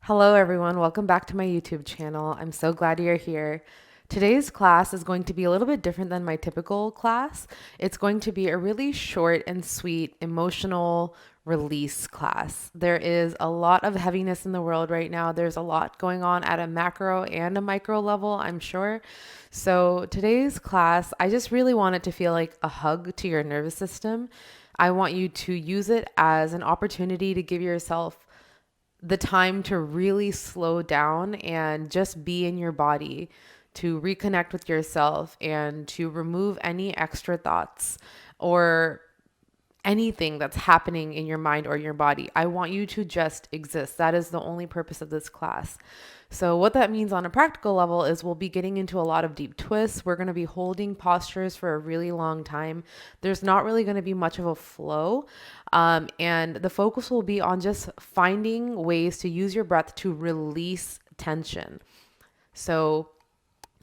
Hello, everyone. Welcome back to my YouTube channel. I'm so glad you're here. Today's class is going to be a little bit different than my typical class. It's going to be a really short and sweet emotional release class. There is a lot of heaviness in the world right now. There's a lot going on at a macro and a micro level, I'm sure. So, today's class, I just really want it to feel like a hug to your nervous system. I want you to use it as an opportunity to give yourself the time to really slow down and just be in your body, to reconnect with yourself and to remove any extra thoughts or anything that's happening in your mind or your body. I want you to just exist. That is the only purpose of this class. So, what that means on a practical level is we'll be getting into a lot of deep twists. We're going to be holding postures for a really long time. There's not really going to be much of a flow. And the focus will be on just finding ways to use your breath to release tension. So,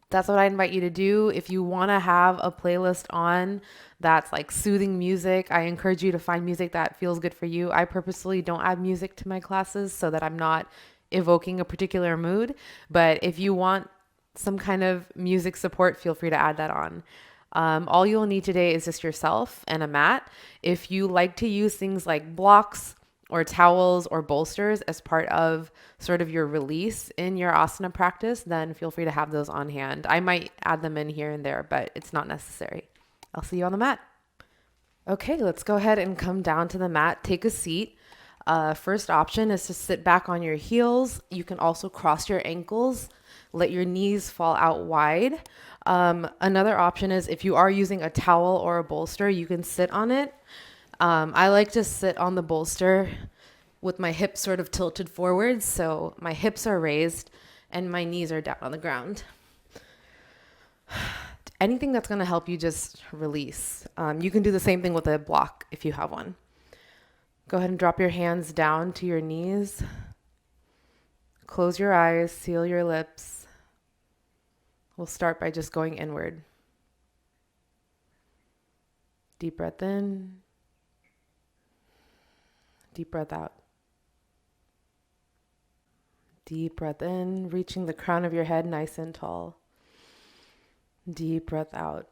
that's what I invite you to do. If you want to have a playlist on that's like soothing music, I encourage you to find music that feels good for you. I purposely don't add music to my classes so that I'm not evoking a particular mood. But if you want some kind of music support, feel free to add that on. All you'll need today is just yourself and a mat. If you like to use things like blocks, or towels or bolsters as part of sort of your release in your asana practice, then feel free to have those on hand. I might add them in here and there, but it's not necessary. I'll see you on the mat. Okay, let's go ahead and come down to the mat. Take a seat. First option is to sit back on your heels. You can also cross your ankles. Let your knees fall out wide. Another option is if you are using a towel or a bolster, you can sit on it. I like to sit on the bolster with my hips sort of tilted forwards, so my hips are raised and my knees are down on the ground. Anything that's going to help you just release. You can do the same thing with a block if you have one. Go ahead and drop your hands down to your knees. Close your eyes, seal your lips. We'll start by just going inward. Deep breath in. Deep breath out. Deep breath in, reaching the crown of your head nice and tall. Deep breath out.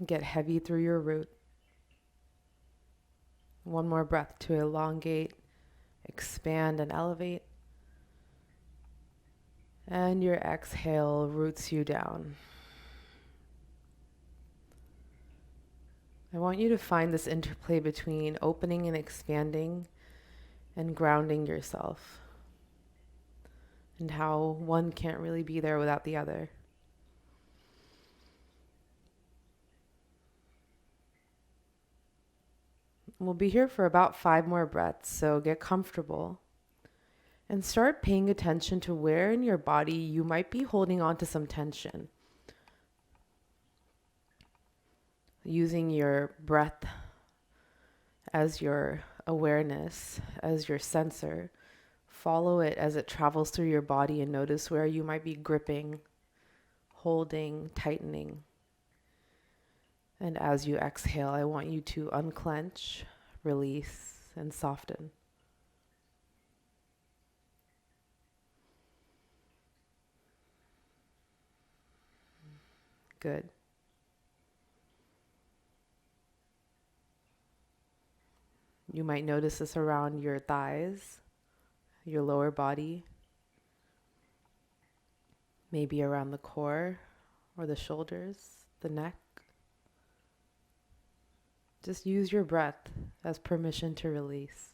Get heavy through your root. One more breath to elongate, expand, and elevate. And your exhale roots you down. I want you to find this interplay between opening and expanding and grounding yourself, and how one can't really be there without the other. We'll be here for about 5 more breaths, so get comfortable and start paying attention to where in your body you might be holding on to some tension. Using your breath as your awareness, as your sensor, follow it as it travels through your body and notice where you might be gripping, holding, tightening. And as you exhale, I want you to unclench, release, and soften. Good. You might notice this around your thighs, your lower body, maybe around the core or the shoulders, the neck. Just use your breath as permission to release.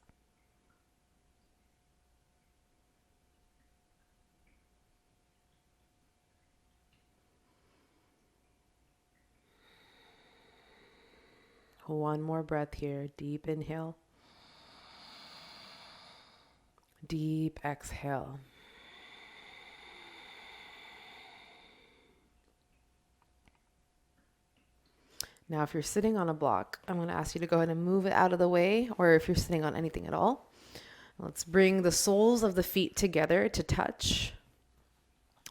One more breath here. Deep inhale. Deep exhale. Now, if you're sitting on a block, I'm going to ask you to go ahead and move it out of the way, or if you're sitting on anything at all. Let's bring the soles of the feet together to touch.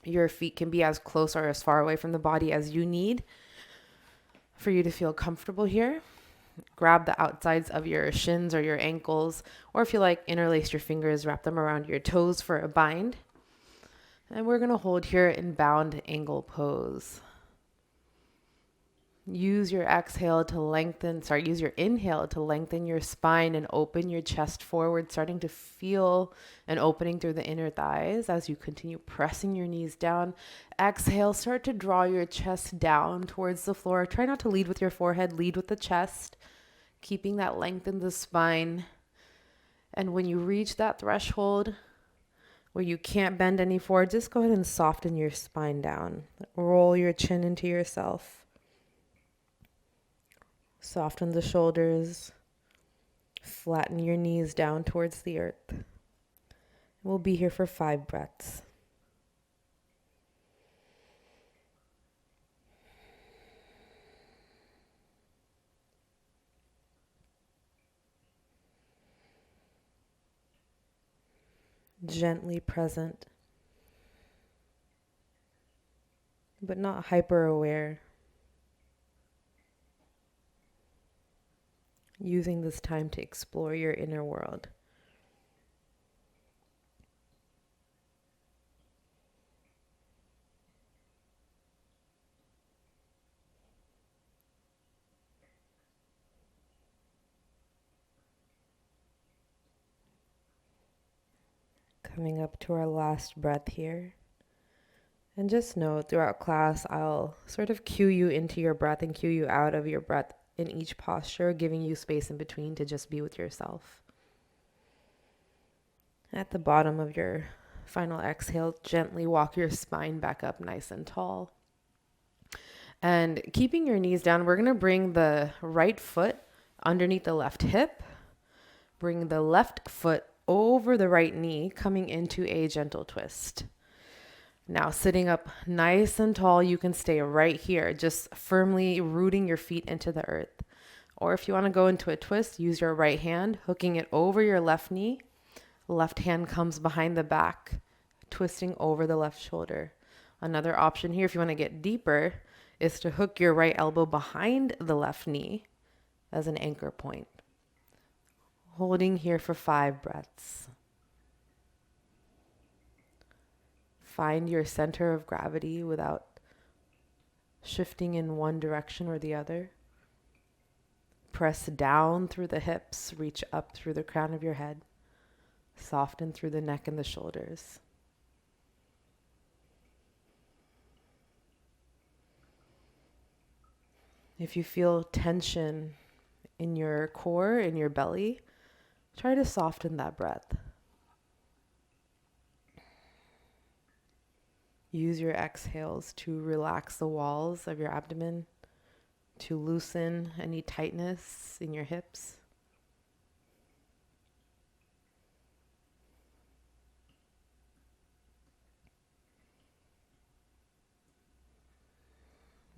Your feet can be as close or as far away from the body as you need for you to feel comfortable here. Grab the outsides of your shins or your ankles, or if you like, interlace your fingers, wrap them around your toes for a bind. And we're going to hold here in bound angle pose. Use your inhale to lengthen your spine and open your chest forward, starting to feel an opening through the inner thighs as you continue pressing your knees down. Exhale, start to draw your chest down towards the floor. Try not to lead with your forehead, lead with the chest, keeping that length in the spine. And when you reach that threshold where you can't bend any forward, just go ahead and soften your spine down. Roll your chin into yourself. Soften the shoulders. Flatten your knees down towards the earth. We'll be here for 5 breaths. Gently present, but not hyper aware. Using this time to explore your inner world. Coming up to our last breath here. And just know throughout class, I'll sort of cue you into your breath and cue you out of your breath in each posture, giving you space in between to just be with yourself. At the bottom of your final exhale, gently walk your spine back up nice and tall. And keeping your knees down, we're going to bring the right foot underneath the left hip. Bring the left foot over the right knee, coming into a gentle twist. Now, sitting up nice and tall, you can stay right here, just firmly rooting your feet into the earth. Or if you want to go into a twist, use your right hand, hooking it over your left knee. Left hand comes behind the back, twisting over the left shoulder. Another option here, if you want to get deeper, is to hook your right elbow behind the left knee as an anchor point. Holding here for 5 breaths. Find your center of gravity without shifting in one direction or the other. Press down through the hips, reach up through the crown of your head. Soften through the neck and the shoulders. If you feel tension in your core, in your belly, try to soften that breath. Use your exhales to relax the walls of your abdomen, to loosen any tightness in your hips.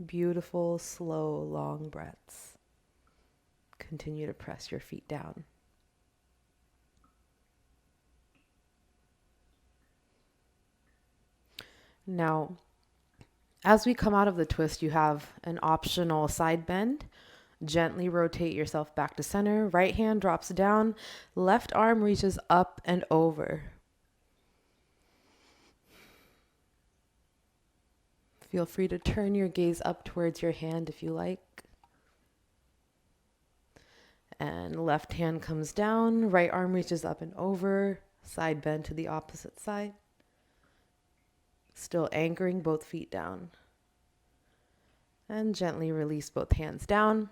Beautiful, slow, long breaths. Continue to press your feet down. Now, as we come out of the twist, you have an optional side bend. Gently rotate yourself back to center. Right hand drops down. Left arm reaches up and over. Feel free to turn your gaze up towards your hand if you like. And left hand comes down. Right arm reaches up and over. Side bend to the opposite side. Still anchoring both feet down. And gently release both hands down.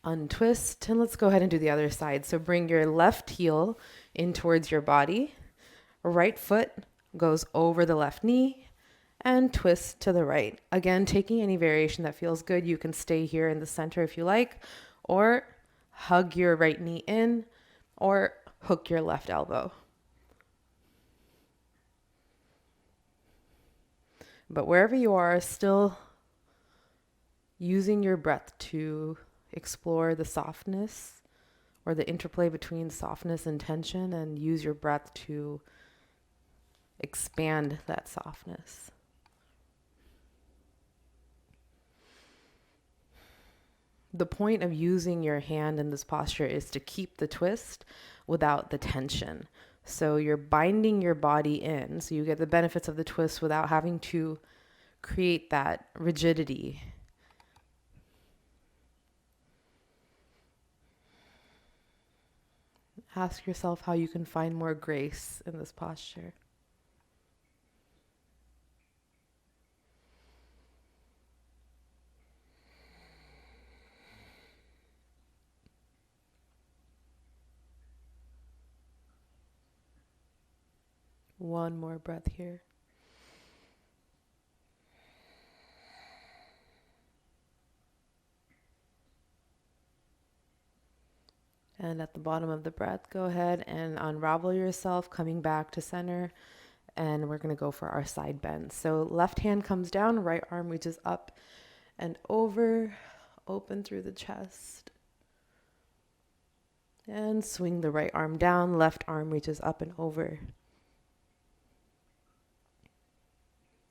Untwist, and let's go ahead and do the other side. So bring your left heel in towards your body. Right foot goes over the left knee and twist to the right. Again, taking any variation that feels good. You can stay here in the center if you like, or hug your right knee in, or hook your left elbow. But wherever you are, still using your breath to explore the softness or the interplay between softness and tension, and use your breath to expand that softness. The point of using your hand in this posture is to keep the twist without the tension. So you're binding your body in, so you get the benefits of the twist without having to create that rigidity. Ask yourself how you can find more grace in this posture. One more breath here. And at the bottom of the breath, go ahead and unravel yourself, coming back to center. And we're going to go for our side bend. So left hand comes down, right arm reaches up and over, open through the chest. And swing the right arm down, left arm reaches up and over.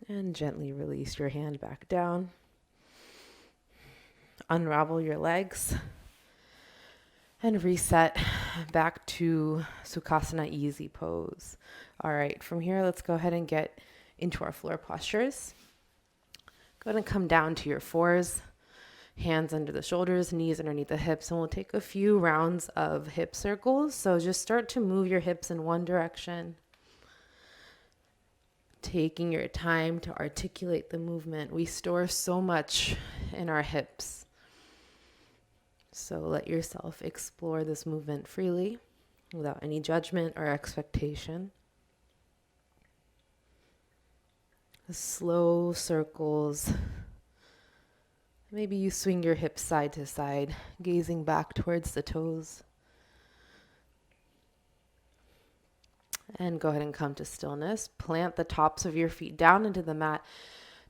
And gently release your hand back down. Unravel your legs. And reset back to Sukhasana easy pose. All right, from here, let's go ahead and get into our floor postures. Go ahead and come down to your fours, hands under the shoulders, knees underneath the hips, and we'll take a few rounds of hip circles. So just start to move your hips in one direction, taking your time to articulate the movement. We store so much in our hips. So let yourself explore this movement freely without any judgment or expectation. Slow circles. Maybe you swing your hips side to side, gazing back towards the toes. And go ahead and come to stillness. Plant the tops of your feet down into the mat.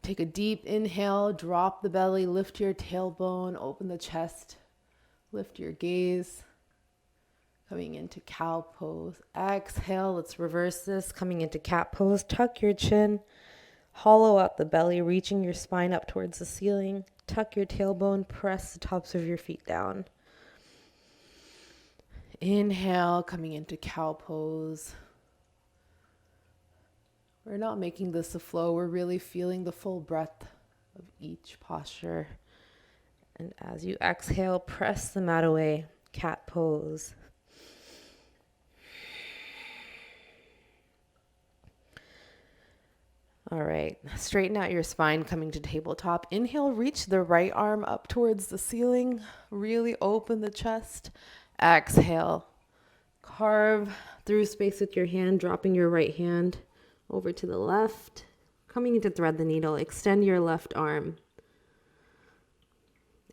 Take a deep inhale, drop the belly, lift your tailbone, open the chest. Lift your gaze, coming into cow pose. Exhale, let's reverse this, coming into cat pose. Tuck your chin, hollow out the belly, reaching your spine up towards the ceiling. Tuck your tailbone, press the tops of your feet down. Inhale, coming into cow pose. We're not making this a flow, we're really feeling the full breath of each posture. And as you exhale, press the mat away, cat pose. All right, straighten out your spine, coming to tabletop. Inhale, reach the right arm up towards the ceiling. Really open the chest. Exhale, carve through space with your hand, dropping your right hand over to the left. Coming into thread the needle, extend your left arm.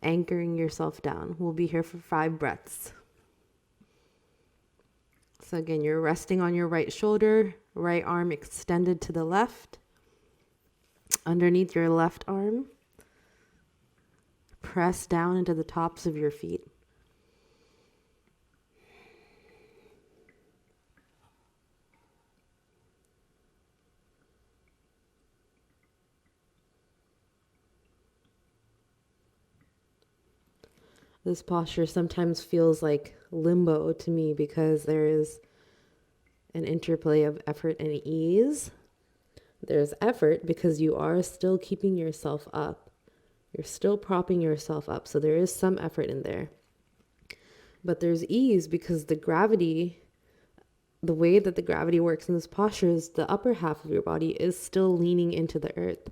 Anchoring yourself down. We'll be here for 5 breaths. So again, you're resting on your right shoulder, right arm extended to the left. Underneath your left arm, press down into the tops of your feet. This posture sometimes feels like limbo to me because there is an interplay of effort and ease. There's effort because you are still keeping yourself up. You're still propping yourself up. So there is some effort in there. But there's ease because the gravity, the way that the gravity works in this posture is the upper half of your body is still leaning into the earth.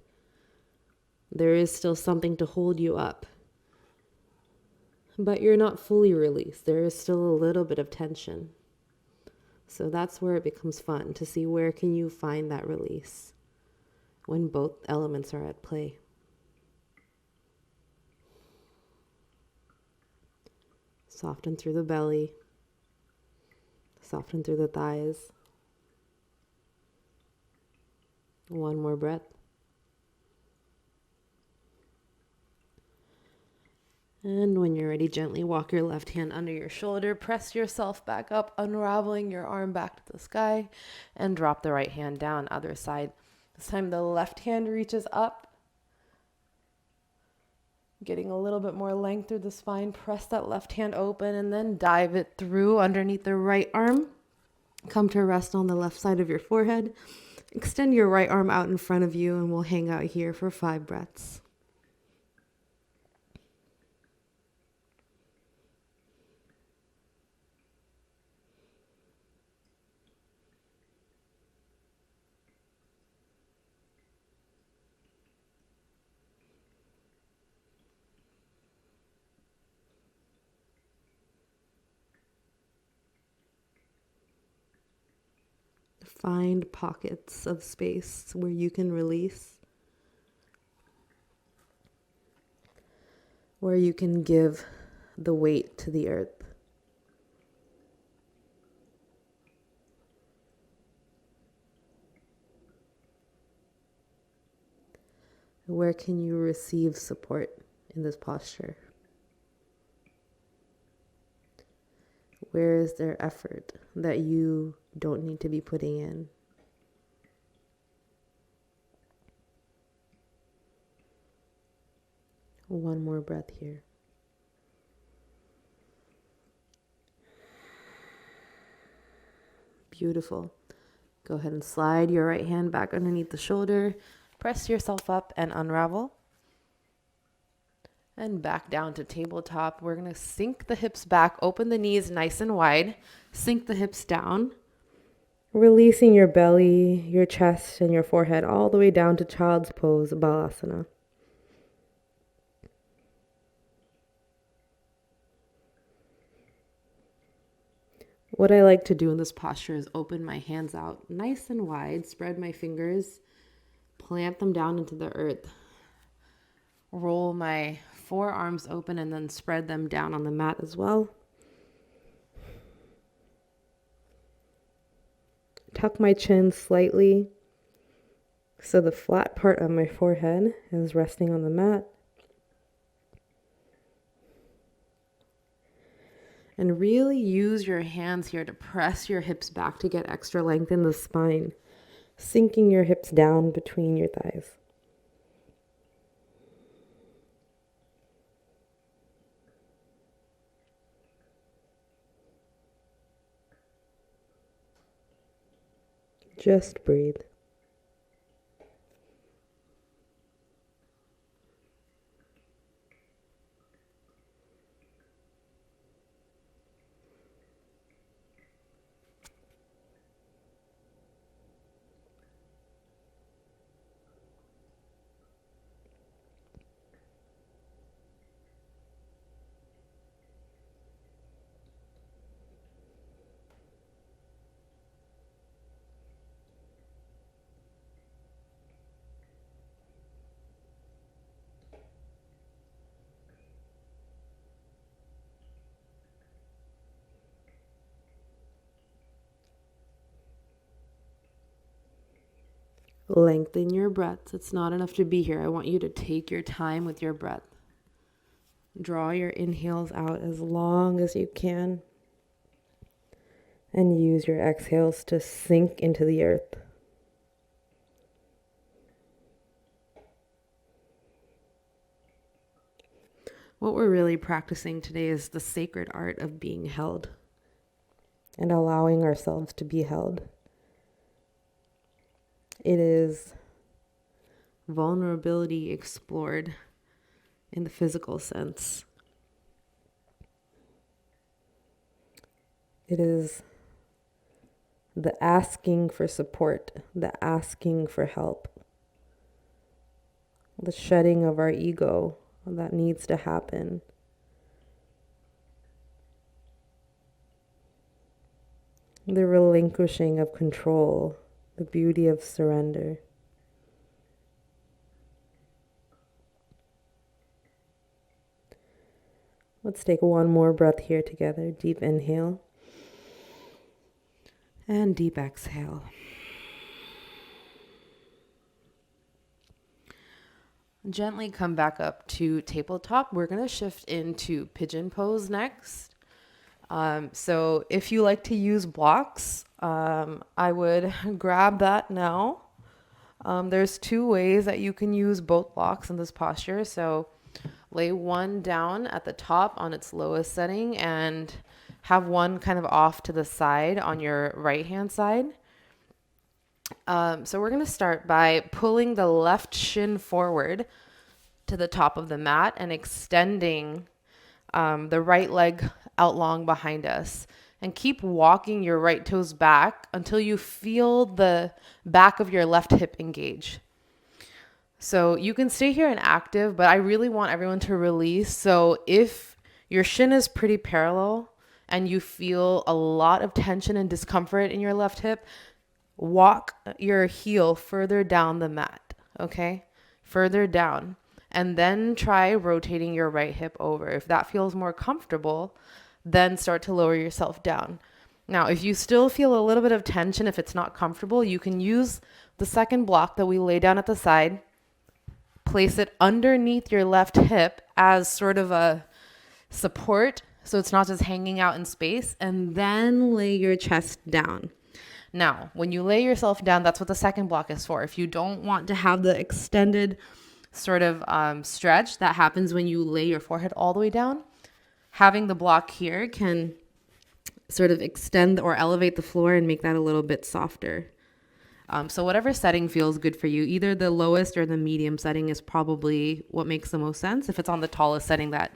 There is still something to hold you up. But you're not fully released. There is still a little bit of tension. So that's where it becomes fun to see where can you find that release when both elements are at play. Soften through the belly. Soften through the thighs. One more breath. And when you're ready, gently walk your left hand under your shoulder, press yourself back up, unraveling your arm back to the sky, and drop the right hand down, other side. This time the left hand reaches up, Getting a little bit more length through the spine. Press that left hand open and then dive it through underneath the right arm. Come to rest on the left side of your forehead. Extend your right arm out in front of you and we'll hang out here for 5 breaths. Find pockets of space where you can release, where you can give the weight to the earth. Where can you receive support in this posture? Where is there effort that you don't need to be putting in? One more breath here. Beautiful. Go ahead and slide your right hand back underneath the shoulder. Press yourself up and unravel. And back down to tabletop. We're going to sink the hips back, open the knees nice and wide, sink the hips down, releasing your belly, your chest, and your forehead all the way down to child's pose, Balasana. What I like to do in this posture is open my hands out nice and wide, spread my fingers, plant them down into the earth, roll my forearms open and then spread them down on the mat as well. Tuck my chin slightly so the flat part of my forehead is resting on the mat. And really use your hands here to press your hips back to get extra length in the spine, sinking your hips down between your thighs. Just breathe. Lengthen your breaths. It's not enough to be here. I want you to take your time with your breath. Draw your inhales out as long as you can. And use your exhales to sink into the earth. What we're really practicing today is the sacred art of being held and allowing ourselves to be held. It is vulnerability explored in the physical sense. It is the asking for support, the asking for help, the shedding of our ego that needs to happen. The relinquishing of control, the beauty of surrender. Let's take one more breath here together. Deep inhale and deep exhale. Gently come back up to tabletop. We're going to shift into pigeon pose next. So if you like to use blocks, I would grab that now. There's 2 ways that you can use both blocks in this posture. So lay one down at the top on its lowest setting and have one kind of off to the side on your right hand side. So we're going to start by pulling the left shin forward to the top of the mat and extending the right leg out long behind us. And keep walking your right toes back until you feel the back of your left hip engage. So you can stay here and active, but I really want everyone to release. So if your shin is pretty parallel and you feel a lot of tension and discomfort in your left hip, walk your heel further down the mat, okay? Further down. And then try rotating your right hip over. If that feels more comfortable, then start to lower yourself down. Now, if you still feel a little bit of tension, if it's not comfortable, you can use the second block that we lay down at the side, place it underneath your left hip as sort of a support, so it's not just hanging out in space, and then lay your chest down. Now, when you lay yourself down, that's what the second block is for. If you don't want to have the extended sort of stretch that happens when you lay your forehead all the way down, having the block here can sort of extend or elevate the floor and make that a little bit softer. So whatever setting feels good for you, either the lowest or the medium setting is probably what makes the most sense. If it's on the tallest setting, that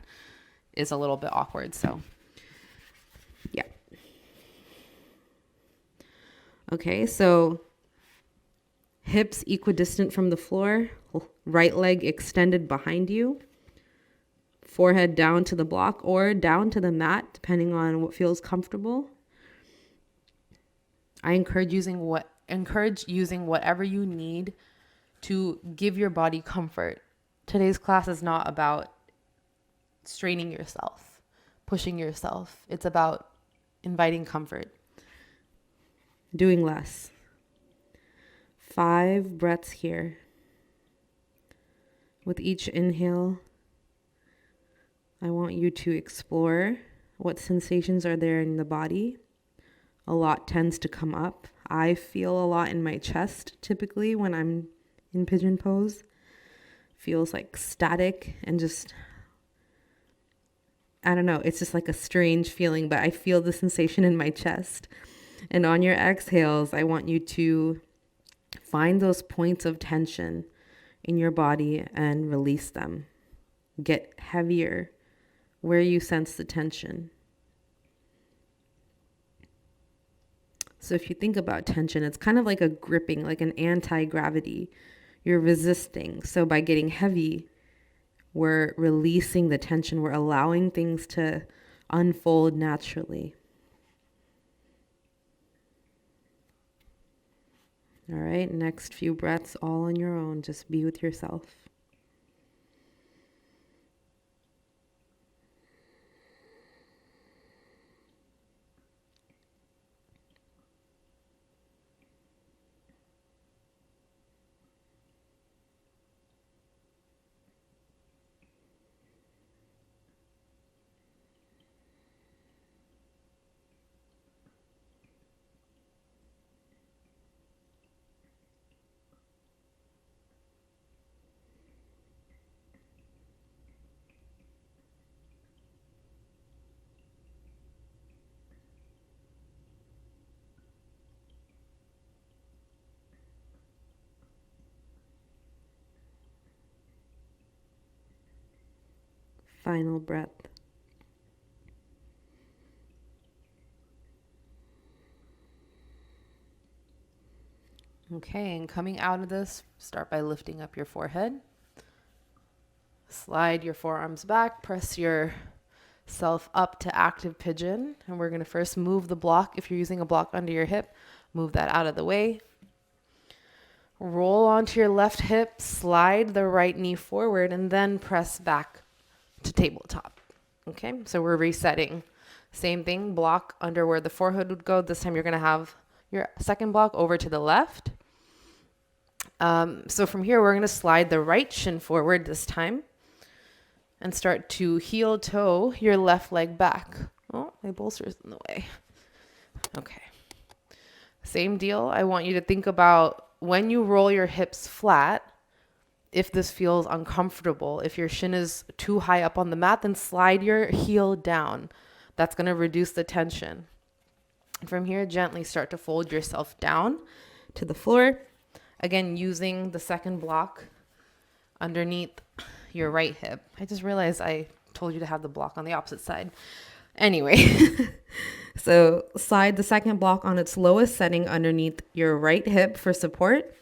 is a little bit awkward. So yeah. Okay, so hips equidistant from the floor, right leg extended behind you, forehead down to the block or down to the mat, depending on what feels comfortable. I encourage using whatever you need to give your body comfort. Today's class is not about straining yourself, pushing yourself. It's about inviting comfort. Doing less. 5 breaths here. With each inhale, I want you to explore what sensations are there in the body. A lot tends to come up. I feel a lot in my chest typically when I'm in pigeon pose. Feels like static and just, I don't know, it's just like a strange feeling, but I feel the sensation in my chest. And on your exhales, I want you to find those points of tension in your body and release them. Get heavier where you sense the tension. So if you think about tension, it's kind of like a gripping, like an anti-gravity. You're resisting. So by getting heavy, we're releasing the tension. We're allowing things to unfold naturally. All right, next few breaths all on your own. Just be with yourself. Final breath. Okay, and coming out of this, start by lifting up your forehead. Slide your forearms back, press yourself up to active pigeon. And we're going to first move the block. If you're using a block under your hip, move that out of the way. Roll onto your left hip, slide the right knee forward, and then press back to tabletop. Okay, so we're resetting. Same thing, block under where the forehead would go. This time you're going to have your second block over to the left. So from here, we're going to slide the right shin forward this time and start to heel toe your left leg back. Oh, my bolster's in the way. Okay. Same deal. I want you to think about when you roll your hips flat, If this feels uncomfortable, if your shin is too high up on the mat, then slide your heel down. That's going to reduce the tension. From here, gently start to fold yourself down to the floor. Again, using the second block underneath your right hip. I just realized I told you to have the block on the opposite side. Anyway, so slide the second block on its lowest setting underneath your right hip for support.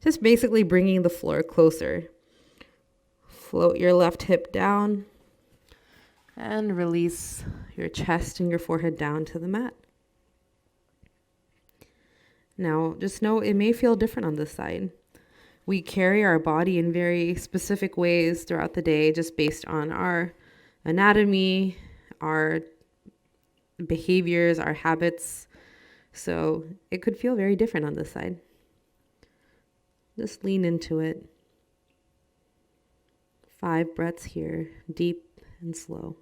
Just basically bringing the floor closer. Float your left hip down and release your chest and your forehead down to the mat. Now, just know it may feel different on this side. We carry our body in very specific ways throughout the day, just based on our anatomy, our behaviors, our habits. So it could feel very different on this side. Just lean into it. 5 breaths here, deep and slow.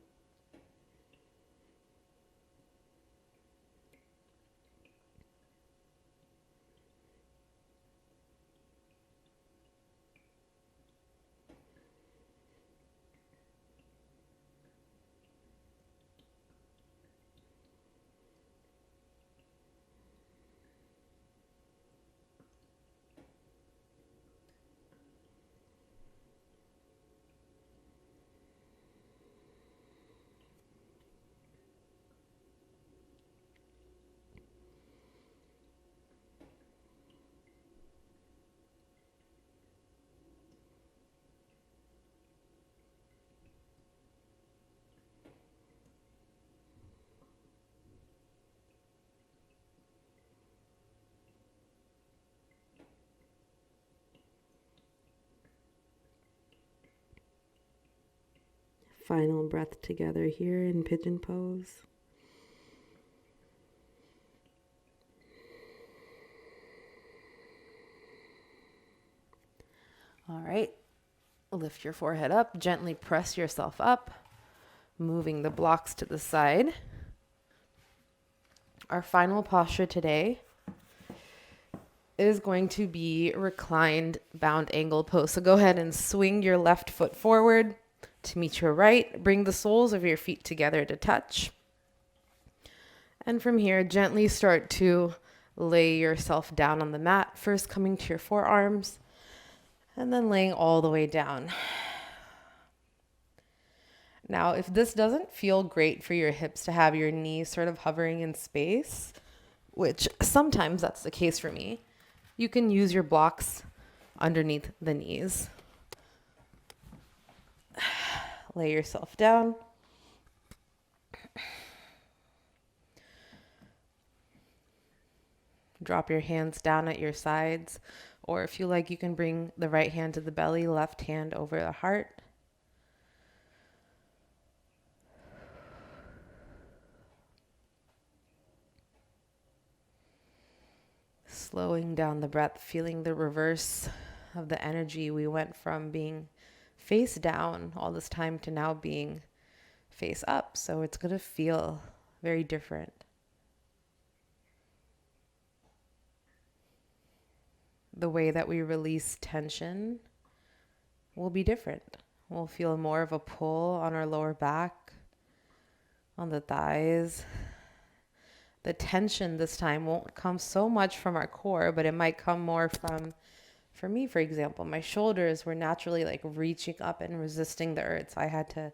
Final breath together here in pigeon pose. All right, lift your forehead up, gently press yourself up, moving the blocks to the side. Our final posture today is going to be reclined bound angle pose. So go ahead and swing your left foot forward to meet your right. Bring the soles of your feet together to touch. And from here, gently start to lay yourself down on the mat, first coming to your forearms and then laying all the way down. Now, if this doesn't feel great for your hips to have your knees sort of hovering in space, which sometimes that's the case for me, you can use your blocks underneath the knees. Lay yourself down. Drop your hands down at your sides, or if you like, you can bring the right hand to the belly, left hand over the heart. Slowing down the breath, feeling the reverse of the energy. We went from being face down all this time to now being face up. So it's going to feel very different. The way that we release tension will be different. We'll feel more of a pull on our lower back, on the thighs. The tension this time won't come so much from our core, but it might come more from, for me, for example, my shoulders were naturally like reaching up and resisting the earth. So I had to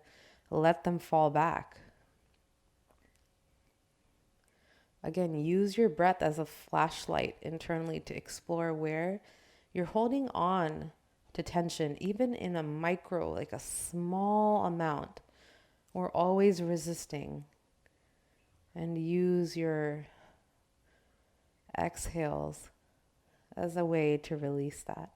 let them fall back. Again, use your breath as a flashlight internally to explore where you're holding on to tension, even in a micro, like a small amount. We're always resisting. And use your exhales as a way to release that.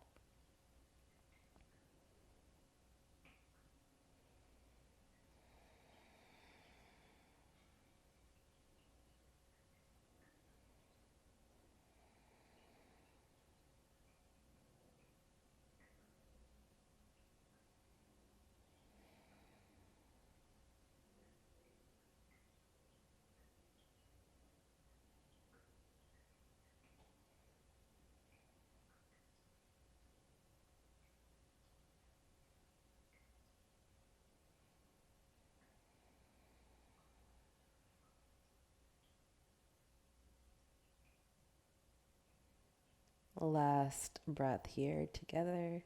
Last breath here together.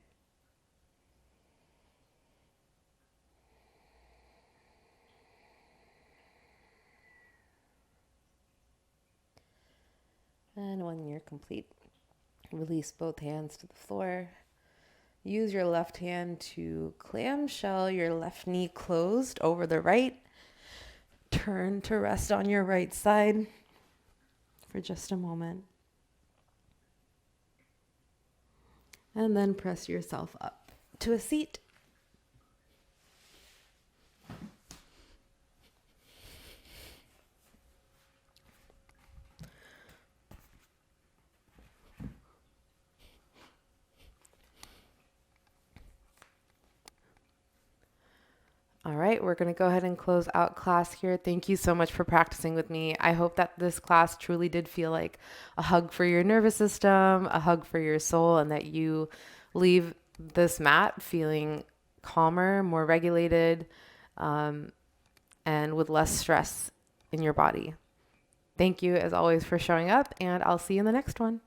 And when you're complete, release both hands to the floor. Use your left hand to clamshell your left knee closed over the right. Turn to rest on your right side for just a moment. And then press yourself up to a seat. All right, we're going to go ahead and close out class here. Thank you so much for practicing with me. I hope that this class truly did feel like a hug for your nervous system, a hug for your soul, and that you leave this mat feeling calmer, more regulated, and with less stress in your body. Thank you, as always, for showing up, and I'll see you in the next one.